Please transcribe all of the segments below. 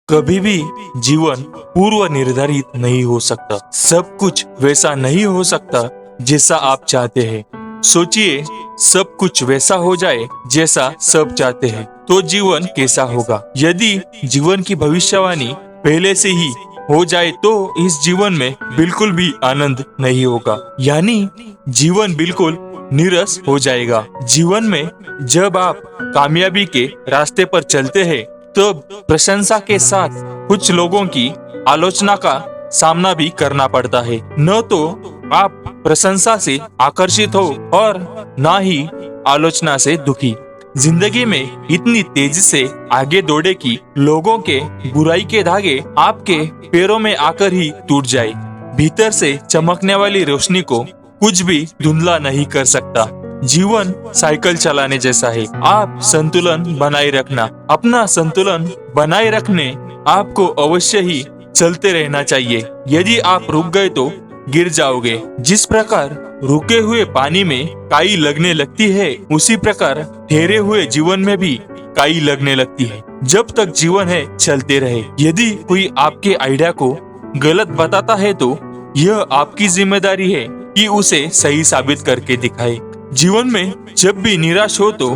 कभी भी जीवन पूर्व निर्धारित नहीं हो सकता। सब कुछ वैसा नहीं हो सकता जैसा आप चाहते हैं। सोचिए, सब कुछ वैसा हो जाए जैसा सब चाहते हैं तो जीवन कैसा होगा। यदि जीवन की भविष्यवाणी पहले से ही हो जाए तो इस जीवन में बिल्कुल भी आनंद नहीं होगा, यानी जीवन बिल्कुल नीरस हो जाएगा। जीवन में जब आप कामयाबी के रास्ते पर चलते हैं तो प्रशंसा के साथ कुछ लोगों की आलोचना का सामना भी करना पड़ता है। न तो आप प्रशंसा से आकर्षित हो और ना ही आलोचना से दुखी। जिंदगी में इतनी तेजी से आगे दौड़े कि लोगों के बुराई के धागे आपके पैरों में आकर ही टूट जाए। भीतर से चमकने वाली रोशनी को कुछ भी धुंधला नहीं कर सकता। जीवन साइकिल चलाने जैसा है। आप संतुलन बनाए रखना। अपना संतुलन बनाए रखने आपको अवश्य ही चलते रहना चाहिए। यदि आप रुक गए तो गिर जाओगे। जिस प्रकार रुके हुए पानी में काई लगने लगती है, उसी प्रकार ठहरे हुए जीवन में भी काई लगने लगती है। जब तक जीवन है चलते रहे। यदि कोई आपके आइडिया को गलत बताता है तो यह आपकी जिम्मेदारी है कि उसे सही साबित करके दिखाए। जीवन में जब भी निराश हो तो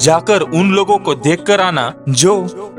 जाकर उन लोगों को देखकर आना जो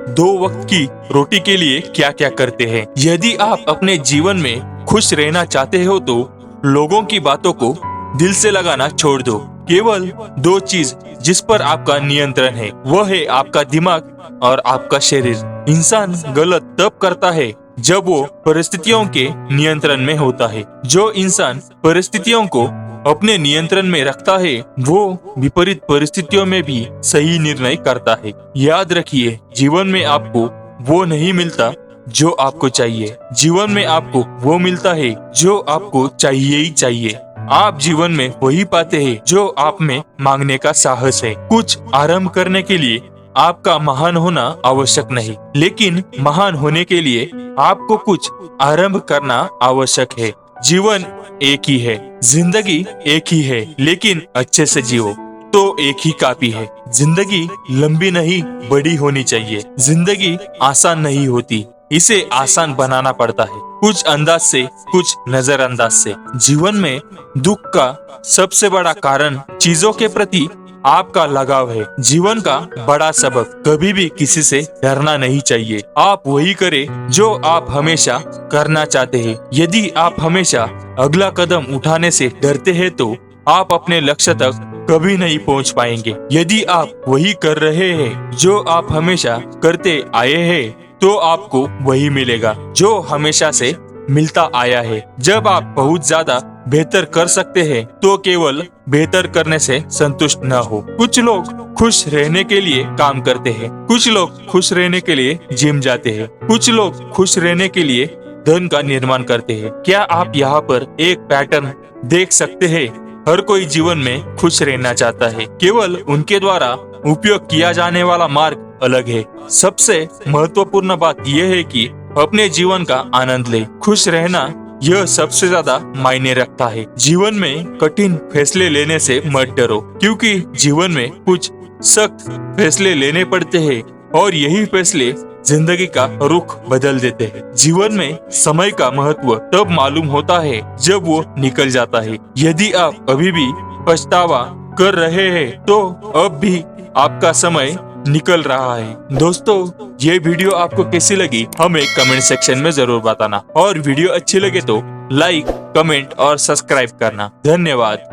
2 वक्त की रोटी के लिए क्या क्या करते हैं। यदि आप अपने जीवन में खुश रहना चाहते हो तो लोगों की बातों को दिल से लगाना छोड़ दो। केवल 2 चीज जिस पर आपका नियंत्रण है, वह है आपका दिमाग और आपका शरीर। इंसान गलत तब करता है जब वो परिस्थितियों के नियंत्रण में होता है। जो इंसान परिस्थितियों को अपने नियंत्रण में रखता है वो विपरीत परिस्थितियों में भी सही निर्णय करता है। याद रखिए, जीवन में आपको वो नहीं मिलता जो आपको चाहिए। जीवन में आपको वो मिलता है जो आपको चाहिए ही चाहिए। आप जीवन में वही पाते हैं जो आप में मांगने का साहस है। कुछ आरंभ करने के लिए आपका महान होना आवश्यक नहीं, लेकिन महान होने के लिए आपको कुछ आरंभ करना आवश्यक है। जीवन एक ही है, जिंदगी एक ही है, लेकिन अच्छे से जियो तो एक ही काफी है। जिंदगी लंबी नहीं बड़ी होनी चाहिए। जिंदगी आसान नहीं होती, इसे आसान बनाना पड़ता है, कुछ अंदाज से, कुछ नजरअंदाज से। जीवन में दुख का सबसे बड़ा कारण चीजों के प्रति आपका लगाव है। जीवन का बड़ा सबक, कभी भी किसी से डरना नहीं चाहिए। आप वही करें जो आप हमेशा करना चाहते हैं। यदि आप हमेशा अगला कदम उठाने से डरते हैं तो आप अपने लक्ष्य तक कभी नहीं पहुंच पाएंगे। यदि आप वही कर रहे हैं जो आप हमेशा करते आए हैं तो आपको वही मिलेगा जो हमेशा से मिलता आया है। जब आप बहुत ज्यादा बेहतर कर सकते हैं तो केवल बेहतर करने से संतुष्ट न हो। कुछ लोग खुश रहने के लिए काम करते हैं, कुछ लोग खुश रहने के लिए जिम जाते हैं, कुछ लोग खुश रहने के लिए धन का निर्माण करते हैं। क्या आप यहाँ पर एक पैटर्न देख सकते हैं? हर कोई जीवन में खुश रहना चाहता है, केवल उनके द्वारा उपयोग किया जाने वाला मार्ग अलग है। सबसे महत्वपूर्ण बात यह है कि अपने जीवन का आनंद ले। खुश रहना यह सबसे ज्यादा मायने रखता है। जीवन में कठिन फैसले लेने से मत डरो, क्योंकि जीवन में कुछ सख्त फैसले लेने पड़ते हैं और यही फैसले जिंदगी का रुख बदल देते हैं। जीवन में समय का महत्व तब मालूम होता है जब वो निकल जाता है। यदि आप अभी भी पछतावा कर रहे हैं तो अब भी आपका समय निकल रहा है। दोस्तों, ये वीडियो आपको कैसी लगी हमें कमेंट सेक्शन में जरूर बताना, और वीडियो अच्छी लगे तो लाइक, कमेंट और सब्सक्राइब करना। धन्यवाद।